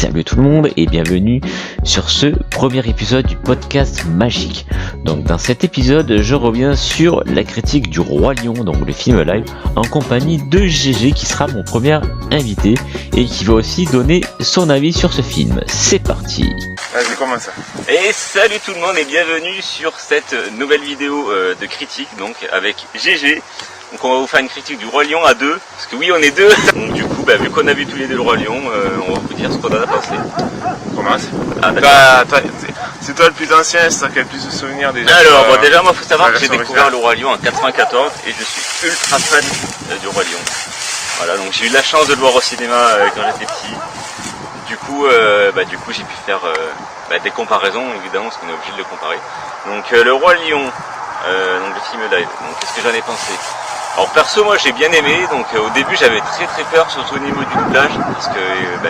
Salut tout le monde et bienvenue sur ce premier épisode du podcast magique. Donc dans cet épisode, je reviens sur la critique du Roi Lion, donc le film live, en compagnie de GG qui sera mon premier invité et qui va aussi donner son avis sur ce film. C'est parti. Vas-y, commence. Et salut tout le monde et bienvenue sur cette nouvelle vidéo de critique donc avec GG. Donc on va vous faire une critique du Roi Lion à deux, parce que oui on est deux. Donc du coup vu qu'on a vu tous les deux le Roi Lion, on va vous dire ce qu'on en a pensé. Commence. Ah, C'est toi le plus ancien, c'est toi qui a le plus de souvenirs déjà. Alors bon, déjà moi faut savoir que j'ai découvert le Roi Lion en 94 et je suis ultra fan du Roi Lion. Voilà, donc j'ai eu la chance de le voir au cinéma quand j'étais petit. Du coup j'ai pu faire des comparaisons évidemment parce qu'on est obligé de le comparer. Donc le Roi Lion, donc le film live, donc qu'est-ce que j'en ai pensé? Alors perso moi j'ai bien aimé, donc au début j'avais très peur surtout au niveau du doublage, parce que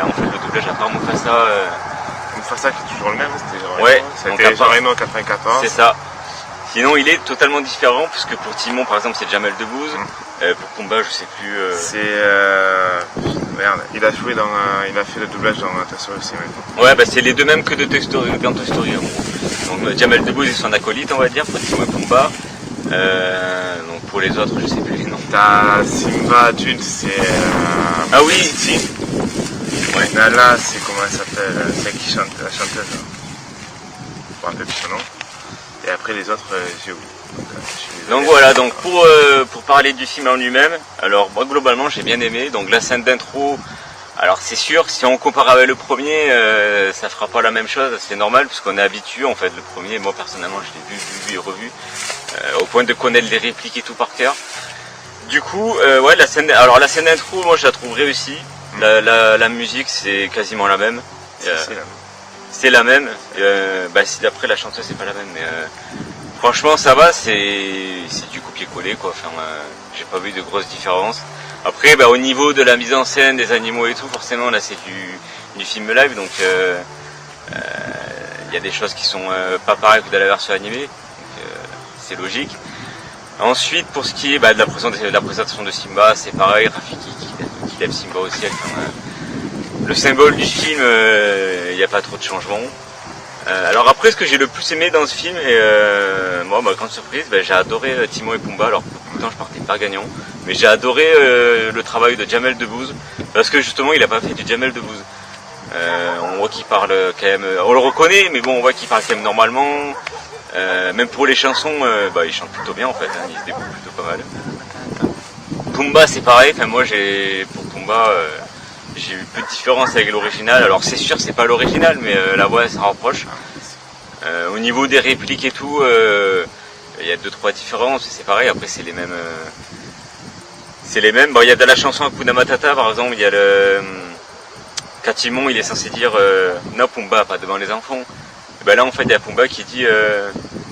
en fait le doublage à part Mufasa, Mufasa qui est toujours le même, c'était genre ouais, ça a été Jean Reno en 94. C'est ça. Sinon il est totalement différent, puisque pour Timon par exemple c'est Jamel Debbouze, pour Pumba je sais plus... C'est... Merde, il a joué dans... il a fait le doublage dans Toy Story aussi maintenant. Ouais c'est les deux mêmes que de Toy Story, dans Toy Story en gros. Donc Jamel Debbouze est son acolyte on va dire, pour Timon et Pumba. Donc pour les autres je sais plus les noms. T'as Simba adulte, c'est... Ah oui Steve. Ouais. Nala, c'est comment elle s'appelle, celle qui chante, la chanteuse. Je me rappelle plus son nom. Et après les autres, j'ai oublié. Donc voilà, donc pour parler du film en lui-même, alors moi globalement j'ai bien aimé, donc la scène d'intro, alors c'est sûr, si on compare avec le premier, ça fera pas la même chose, c'est normal, puisqu'on est habitué en fait, le premier, moi personnellement je l'ai vu et revu, au point de connaître les répliques et tout par cœur. Du coup, ouais, la scène d'intro, moi je la trouve réussie, la musique c'est quasiment la même. C'est la même, si d'après la chanteuse c'est pas la même, mais franchement ça va, c'est du copier-coller quoi, enfin j'ai pas vu de grosses différences. Après au niveau de la mise en scène, des animaux et tout, forcément là c'est du film live, donc y a des choses qui sont pas pareilles que dans la version animée, donc c'est logique. Ensuite pour ce qui est de la présentation de Simba, c'est pareil, Rafiki qui lève Simba au ciel, le symbole du film, il n'y a pas trop de changements. Alors après ce que j'ai le plus aimé dans ce film, et moi ma grande surprise, j'ai adoré Timon et Pumba. Alors pourtant je partais pas gagnant, mais j'ai adoré le travail de Jamel Debbouze, parce que justement il a pas fait du Jamel Debbouze. On voit qu'il parle quand même, on le reconnaît, mais bon on voit qu'il parle quand même normalement. Même pour les chansons, il chante plutôt bien en fait, il se débrouille plutôt pas mal. Pumba c'est pareil, moi pour Pumba j'ai eu peu de différence avec l'original. Alors c'est sûr c'est pas l'original, mais la voix ça rapproche. Au niveau des répliques et tout, il y a 2-3 différences, c'est pareil, après c'est les mêmes. Il y a de la chanson Hakuna Matata par exemple, il y a quand Timon il est censé dire non Pumba pas devant les enfants. Et là en fait il y a Pumba qui dit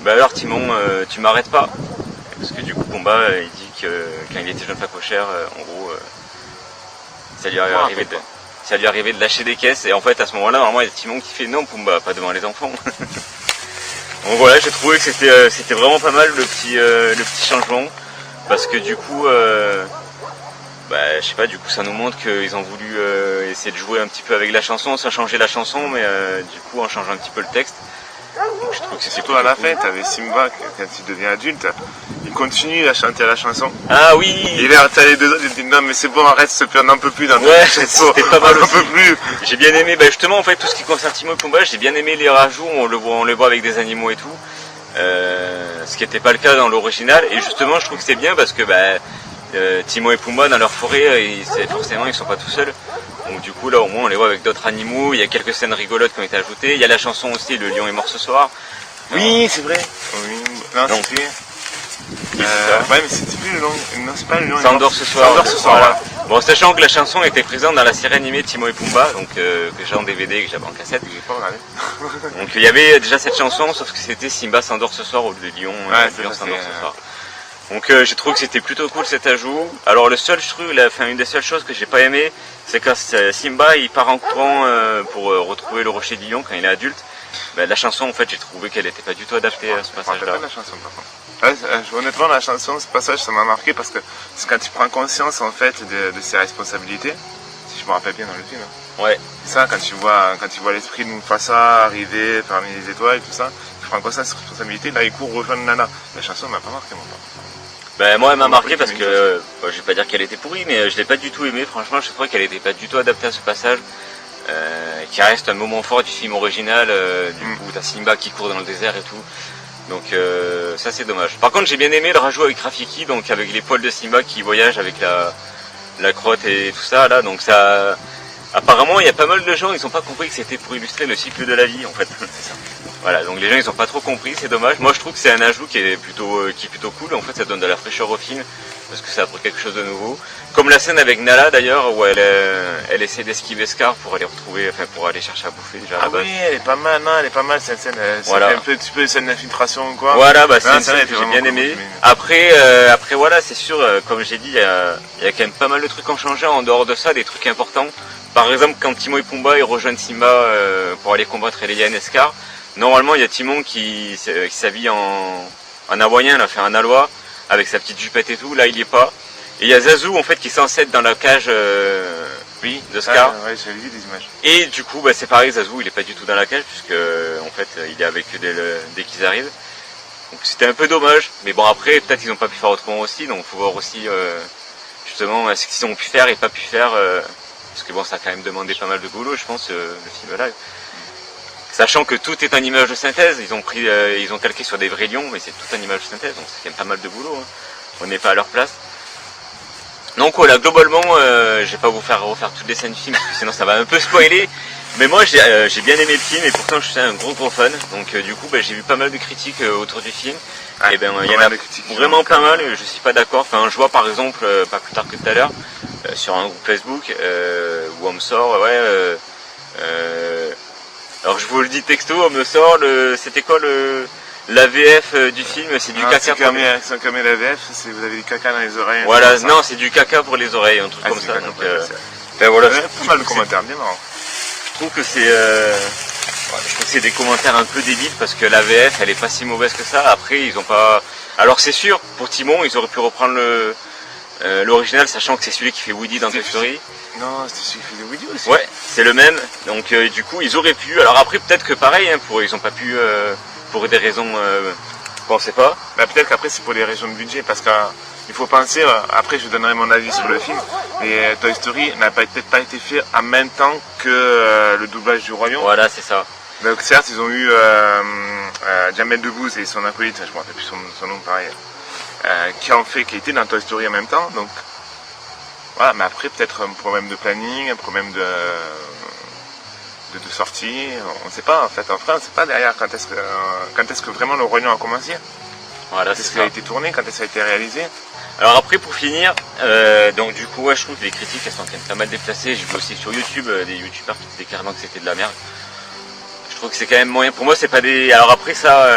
alors Timon tu m'arrêtes pas. Parce que du coup Pumba il dit que quand il était jeune facochère, en gros ça lui arrivait de lâcher des caisses, et en fait à ce moment là normalement il y a Timon qui fait non Pumba pas devant les enfants. Donc voilà, j'ai trouvé que c'était vraiment pas mal le petit changement, parce que du coup je sais pas, du coup ça nous montre qu'ils ont voulu essayer de jouer un petit peu avec la chanson sans changer la chanson, mais du coup en changeant un petit peu le texte. Donc, je trouve que c'est surtout à la fin, t'avais Simba quand il devient adulte, il continue à chanter la chanson. Ah oui. Et là t'as les deux autres, ils disent non mais c'est bon, arrête, on n'en peut plus dans ouais, c'était pas mal aussi. Plus. J'ai bien aimé, justement en fait tout ce qui concerne Timon et Pumba, j'ai bien aimé les rajouts, on les voit avec des animaux et tout, ce qui n'était pas le cas dans l'original, et justement je trouve que c'est bien parce que Timon et Pumba dans leur forêt, forcément ils sont pas tout seuls. Donc du coup là au moins on les voit avec d'autres animaux, il y a quelques scènes rigolotes qui ont été ajoutées, il y a la chanson aussi, le lion est mort ce soir. Oui c'est vrai. Oui, non c'est vrai. Ouais mais c'était plus le lion, non c'est pas le lion. S'endort ce soir. S'endort ce soir, voilà. Bon sachant que la chanson était présente dans la série animée Timon et Pumba, donc que j'ai en DVD et que j'avais en cassette. J'ai pas regardé. Donc il y avait déjà cette chanson, sauf que c'était Simba s'endort ce soir au lieu de lion, lion s'endort ce soir. Donc j'ai trouvé que c'était plutôt cool cet ajout. Alors le seul truc, une des seules choses que j'ai pas aimé, c'est quand Simba il part en courant pour retrouver le rocher du lion quand il est adulte. La chanson en fait j'ai trouvé qu'elle était pas du tout adaptée à ce passage là. La chanson par contre. Honnêtement la chanson, ce passage ça m'a marqué parce que c'est quand tu prends conscience en fait de ses responsabilités, si je me rappelle bien dans le film. Ouais. Ça, quand tu vois l'esprit de Mufasa arriver parmi les étoiles et tout ça, tu prends quoi ça, cette responsabilité, là il court rejoindre Nala. La chanson m'a pas marqué moi. Ben moi elle m'a marqué parce que, je vais pas dire qu'elle était pourrie, mais je l'ai pas du tout aimée, franchement je trouvais qu'elle était pas du tout adaptée à ce passage, qui reste un moment fort du film original, du coup t'as Simba qui court dans le désert et tout, donc ça c'est dommage. Par contre j'ai bien aimé le rajout avec Rafiki, donc avec les poils de Simba qui voyagent avec la crotte et tout ça là, donc ça... Apparemment il y a pas mal de gens, ils ont pas compris que c'était pour illustrer le cycle de la vie en fait. Voilà, donc les gens ils ont pas trop compris, c'est dommage. Moi je trouve que c'est un ajout qui est plutôt cool, en fait ça donne de la fraîcheur au film, parce que ça apporte quelque chose de nouveau. Comme la scène avec Nala d'ailleurs, où elle essaie d'esquiver Scar pour aller retrouver, enfin pour aller chercher à bouffer déjà à la base. Oui, elle est pas mal, non, elle est pas mal cette scène, voilà. un petit peu scène d'infiltration ou quoi. Voilà, bah c'est une scène que j'ai bien aimé. Après voilà, c'est sûr, comme j'ai dit, il y a quand même pas mal de trucs qui ont changé en dehors de ça, des trucs importants. Par exemple, quand Timon et Pumba ils rejoignent Simba pour aller combattre les hyènes et Scar, normalement il y a Timon qui s'habille en hawaïen, là, fait un Nalois, avec sa petite jupette et tout, là il y est pas. Et il y a Zazu en fait qui est censé être dans la cage de Scar. Ouais, j'ai vu des images. Et du coup bah, c'est pareil, Zazu il est pas du tout dans la cage puisque en fait il est avec eux dès qu'ils arrivent. Donc c'était un peu dommage, mais bon après peut-être qu'ils n'ont pas pu faire autrement aussi, donc faut voir aussi justement ce qu'ils ont pu faire et pas pu faire. Parce que bon, ça a quand même demandé pas mal de boulot, je pense, le film live. Sachant que tout est en image de synthèse, ils ont calqué sur des vrais lions, mais c'est tout en image de synthèse, donc c'est quand même pas mal de boulot. Hein. On n'est pas à leur place. Donc voilà, globalement, je vais pas vous faire refaire toutes les scènes du film, parce que sinon ça va un peu spoiler. Mais moi, j'ai bien aimé le film, et pourtant je suis un gros fan. Donc du coup, j'ai vu pas mal de critiques autour du film. Ouais, et ben il y en a vraiment pas mal, je suis pas d'accord. Enfin, je vois par exemple, pas plus tard que tout à l'heure, sur un groupe Facebook où on me sort, alors je vous le dis texto, on me sort c'était quoi la VF du film, c'est du caca. Comme la VF, vous avez du caca dans les oreilles. Voilà, non, c'est du caca pour les oreilles, un truc comme ça. Donc, voilà, pas mal de commentaires, bien marrant. Je trouve que c'est des commentaires un peu débiles parce que la VF elle est pas si mauvaise que ça. Après ils ont pas. Alors c'est sûr, pour Timon ils auraient pu reprendre l'original, sachant que c'est celui qui fait Woody dans Toy Story. Non, c'était celui qui fait Woody aussi. Ouais, c'est le même. Donc du coup ils auraient pu. Alors après peut-être que pareil, hein, ils ont pas pu pour des raisons qu'on sait pas. Bah, peut-être qu'après c'est pour des raisons de budget, parce qu'il faut penser. Après je donnerai mon avis sur le film. Mais Toy Story n'a peut-être pas été fait en même temps que le doublage du Roi Lion. Voilà, c'est ça. Donc certes ils ont eu Jamel Debbouze et son acolyte, je me rappelle plus son nom pareil, qui était dans Toy Story en même temps. Donc voilà, mais après peut-être un problème de planning, un problème de sortie, on ne sait pas en fait. En France, on ne sait pas derrière quand est-ce que vraiment le Roi Lion a commencé. Voilà, quand est-ce qu'il a été tourné, quand est-ce que ça a été réalisé. Alors après pour finir, donc du coup je trouve que les critiques elles sont quand même pas mal déplacées. J'ai vu aussi sur YouTube des youtubeurs qui disaient carrément que c'était de la merde. Je trouve que c'est quand même moyen. Pour moi c'est pas des. Alors après ça,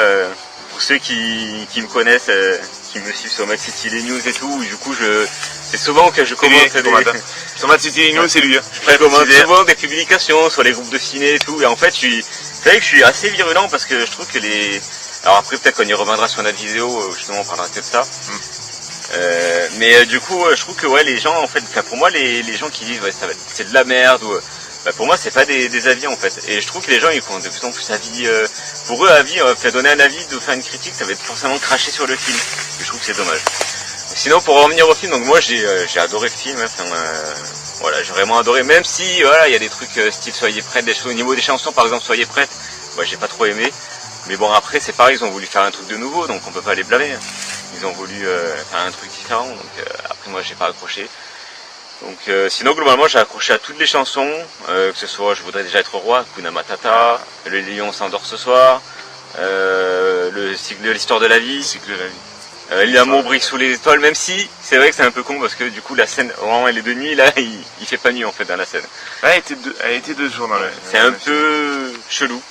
pour ceux qui me connaissent, qui me suivent sur Mad City les news et tout, du coup c'est souvent que je commente sur Mad City les news, c'est lui. Je commente souvent des publications sur les groupes de ciné et tout. Et en fait c'est vrai que je suis assez virulent parce que je trouve que alors après peut-être qu'on y reviendra sur notre vidéo, justement on parlera que de ça. Mais du coup je trouve que ouais les gens en fait, pour moi les gens qui disent ouais c'est de la merde ou pour moi c'est pas des avis en fait, et je trouve que les gens ils font de plus en plus avis, pour eux avis, faire donner un avis, de faire une critique ça va être forcément cracher sur le film, et je trouve que c'est dommage. Sinon pour revenir au film, donc moi j'ai adoré le film, voilà j'ai vraiment adoré, même si voilà il y a des trucs style Soyez prêts, des choses au niveau des chansons par exemple Soyez prêtes, moi j'ai pas trop aimé, mais bon après c'est pareil, ils ont voulu faire un truc de nouveau donc on peut pas les blâmer, ils ont voulu faire un truc différent, donc après moi j'ai pas accroché. Donc sinon globalement j'ai accroché à toutes les chansons, que ce soit Je voudrais déjà être roi, Hakuna Matata, Le lion s'endort ce soir, l'histoire de la vie, L'amour brille sous les étoiles, même si c'est vrai que c'est un peu con parce que du coup la scène, vraiment elle est de nuit, là il fait pas nuit en fait dans la scène. Elle était 2 jours dans la. C'est un peu chelou.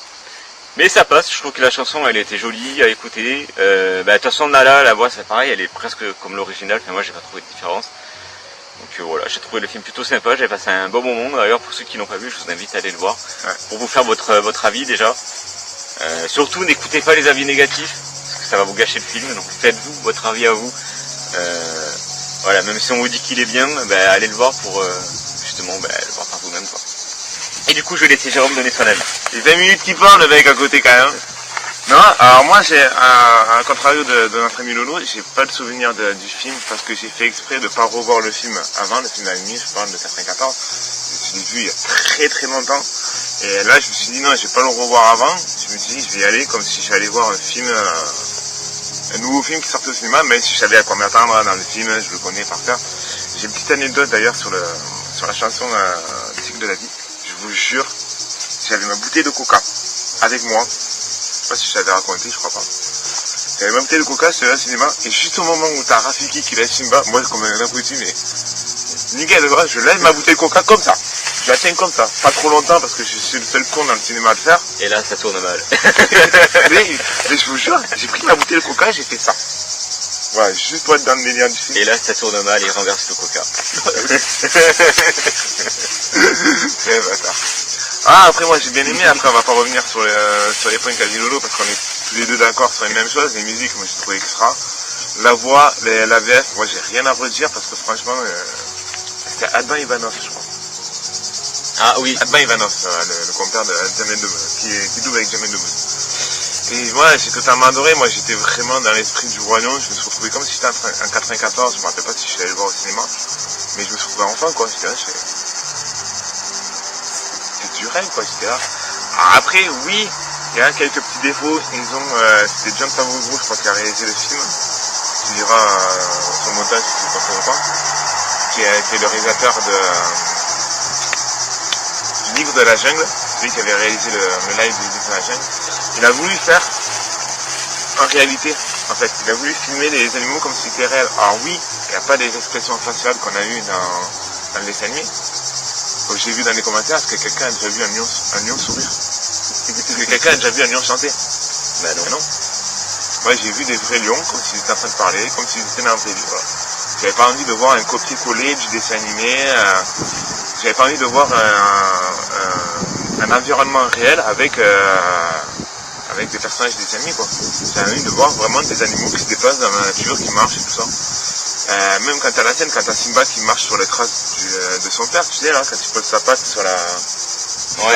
Mais ça passe, je trouve que la chanson elle était jolie à écouter. De toute façon Nala, la voix c'est pareil, elle est presque comme l'original, enfin moi j'ai pas trouvé de différence. Donc voilà, j'ai trouvé le film plutôt sympa, j'ai passé un bon moment. D'ailleurs pour ceux qui l'ont pas vu, je vous invite à aller le voir, pour vous faire votre avis déjà. Surtout n'écoutez pas les avis négatifs, parce que ça va vous gâcher le film, donc faites-vous votre avis à vous. Voilà, même si on vous dit qu'il est bien, allez le voir pour justement le voir par vous-même. Et du coup, je vais laisser Jérôme donner son avis. Et 20 minutes qui parle, le mec à côté quand même. Non, alors moi j'ai à contrario de notre ami Lolo, j'ai pas le souvenir du film parce que j'ai fait exprès de pas revoir le film avant, le film d'Animi, je parle de 94. Je l'ai vu il y a très très longtemps. Et là je me suis dit non, je vais pas le revoir avant. Je me suis dit je vais y aller comme si j'allais voir un film, un nouveau film qui sortait au cinéma, même si je savais à quoi m'attendre dans le film, je le connais par cœur. J'ai une petite anecdote d'ailleurs sur la chanson Cycle de la vie. Je vous jure, j'avais ma bouteille de coca avec moi. Je sais pas si je t'avais raconté, je crois pas. J'avais ma bouteille de coca, j'étais au cinéma, et juste au moment où t'as Rafiki qui lève Simba, moi comme un abruti, mais nickel, je lève ma bouteille de coca comme ça. Je la tiens comme ça, pas trop longtemps parce que je suis le seul con dans le cinéma à le faire. Et là, ça tourne mal. mais je vous jure, j'ai pris ma bouteille de coca et j'ai fait ça. Voilà, juste pour être dans le délire du film. Et là, ça tourne mal et il renverse le coca. C'est bâtard. Ah, après moi j'ai bien aimé, après on va pas revenir sur les points qu'a dit Lolo parce qu'on est tous les deux d'accord sur les mêmes choses. Les musiques, moi j'ai trouvé extra. La voix, la VF, moi j'ai rien à redire parce que franchement, c'était Adam Ivanov je crois. Ah oui. Adam Ivanov, le compère de Jamel Debbouze, qui double avec Jamel Debbouze. Et moi j'ai totalement adoré, moi j'étais vraiment dans l'esprit du Roi Lion, je me suis retrouvé comme si j'étais en 94, je me rappelle pas si je suis allé le voir au cinéma, mais je me suis retrouvé enfant quoi, j'étais là, du rêve quoi, j'étais là. Alors après oui, il y a quelques petits défauts, c'était John Favreau je crois qui a réalisé le film, tu diras son montage si tu ne pas, qui est le réalisateur du livre de la jungle, celui qui avait réalisé le live du livre de la jungle. Il a voulu faire en réalité, en fait, il a voulu filmer les animaux comme si c'était réel. Alors oui, il n'y a pas des expressions faciales qu'on a eues dans le dessin animé. Comme j'ai vu dans les commentaires, est-ce que quelqu'un a déjà vu un lion sourire? Est-ce que quelqu'un a déjà vu un lion chanter? Ben non. Moi j'ai vu des vrais lions, comme s'ils étaient en train de parler, comme s'ils étaient dans un pays. Voilà. J'avais pas envie de voir un copier-coller du dessin animé, j'avais pas envie de voir un environnement réel avec des personnages des animés quoi. J'avais envie de voir vraiment des animaux qui se déplacent dans la nature, qui marchent et tout ça. Même quand t'as la scène, quand t'as Simba qui marche sur les traces de son père, tu sais là, quand il pose sa patte sur la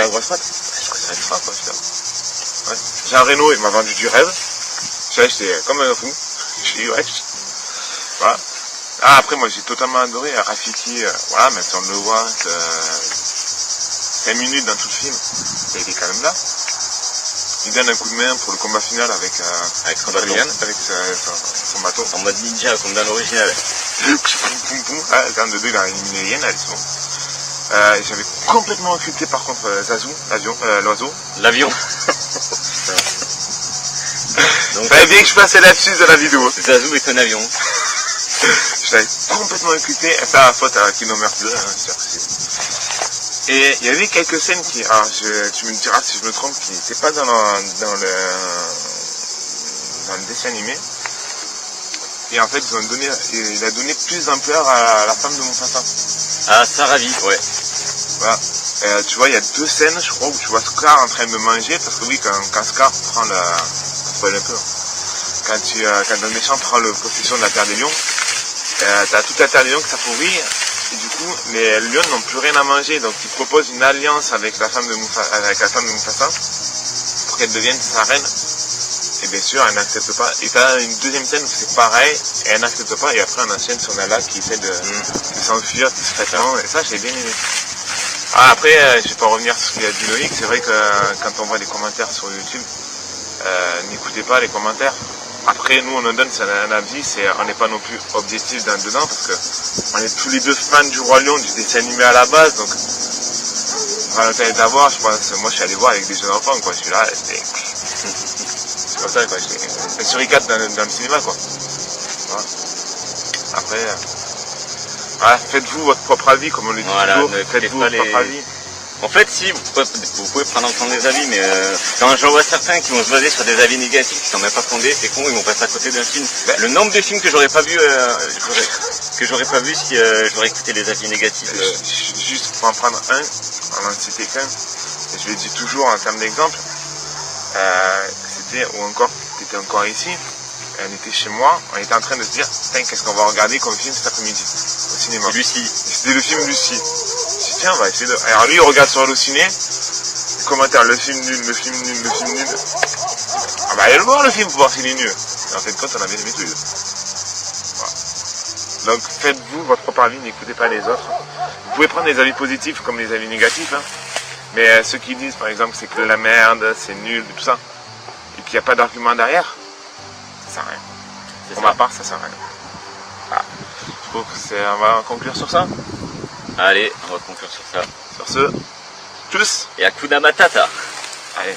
grosse patte, je trouve ça extra quoi, ouais. Jean Reno il m'a vendu du rêve, j'étais comme un fou, j'ai dit ouais, voilà. Ah après moi j'ai totalement adoré Rafiki, voilà, même si on le voit, 5 minutes dans tout le film, il est quand même là. Il donne un coup de main pour le combat final avec son bateau. En mode ninja, comme dans l'original. Ah, le terme de deux, il a éliminé les hyènes, sont. J'avais complètement occulté par contre Zazu, l'oiseau. L'avion. Donc, fallait bien que je passais là-dessus de la vidéo. Zazu est un avion. Je l'avais complètement occulté, et ça à faute à Kino Meurtre 2, Et il y avait quelques scènes qui, alors tu me diras si je me trompe, qui n'étaient pas dans le dessin animé. Et en fait, il a donné plus d'ampleur à la femme de Mufasa. Ah, Saravi, ouais. Voilà. Tu vois, il y a 2 scènes, je crois, où tu vois Scar en train de manger, parce que oui, quand Scar prend spoil un peu, quand le méchant prend le possession de la Terre des Lions, t'as toute la Terre des Lions qui s'appauvrit. Et du coup, les lions n'ont plus rien à manger, donc il propose une alliance avec la femme de Mufasa pour qu'elle devienne sa reine. Et bien sûr, elle n'accepte pas. Et t'as une deuxième scène où c'est pareil, et elle n'accepte pas, et après on enchaîne sur Nala qui essaie de s'enfuir discrètement, et ça j'ai bien aimé. Ah, après, je vais pas revenir sur ce qu'il a dit Loïc, c'est vrai que quand on voit des commentaires sur YouTube, n'écoutez pas les commentaires. Après, nous, on en donne un avis, on n'est pas non plus objectif dedans, parce que on est tous les deux fans du Roi Lion, du dessin animé à la base, donc, on va l'intérêt d'avoir, je pense, moi, je suis allé voir avec des jeunes enfants, quoi, je suis là, c'est comme ça, quoi, j'étais suricate dans le cinéma, quoi. Voilà. Après, voilà, faites-vous votre propre avis, comme on le dit toujours, faites-vous votre propre avis. En fait, si, vous pouvez prendre en compte des avis, mais quand j'en vois certains qui vont se baser sur des avis négatifs qui sont même pas fondés, c'est con, ils vont passer à côté d'un film. Le nombre de films que j'aurais pas vu, si j'aurais écouté les avis négatifs. Juste pour en prendre un, en en citer qu'un, et je le dis toujours en termes d'exemple, c'était, ou encore, t'étais encore ici, on était chez moi, on était en train de se dire, putain, qu'est-ce qu'on va regarder comme film cet après-midi, au cinéma. Lucie. C'était le film Lucie. Si tiens, on va essayer de... Alors lui, il regarde sur Allociné, les commentaires, le film nul, le film nul, le film nul. Ah bah allez le voir le film pour voir s'il est nul. Et en fait, quand on a bien aimé tous les deux. Voilà. Donc faites-vous votre propre avis, n'écoutez pas les autres. Vous pouvez prendre des avis positifs comme des avis négatifs, hein. Mais ceux qui disent par exemple c'est que la merde, c'est nul, tout ça, et qu'il n'y a pas d'argument derrière, ça sert à rien. Pour ma part, ça sert à rien. Ah. Je trouve que on va conclure sur ça. Allez, on va conclure sur ça. Sur ce, tchuss. Et Hakuna Matata. Allez.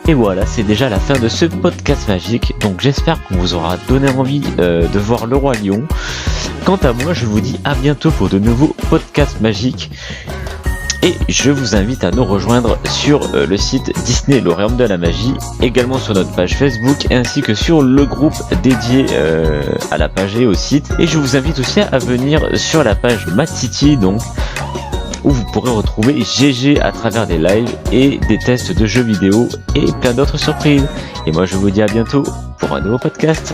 Et voilà, c'est déjà la fin de ce podcast magique. Donc j'espère qu'on vous aura donné envie de voir Le Roi Lion. Quant à moi, je vous dis à bientôt pour de nouveaux podcasts magiques. Et je vous invite à nous rejoindre sur le site Disney, le Royaume de la Magie, également sur notre page Facebook, ainsi que sur le groupe dédié à la page et au site. Et je vous invite aussi à venir sur la page Matiti, donc, où vous pourrez retrouver GG à travers des lives et des tests de jeux vidéo et plein d'autres surprises. Et moi je vous dis à bientôt pour un nouveau podcast.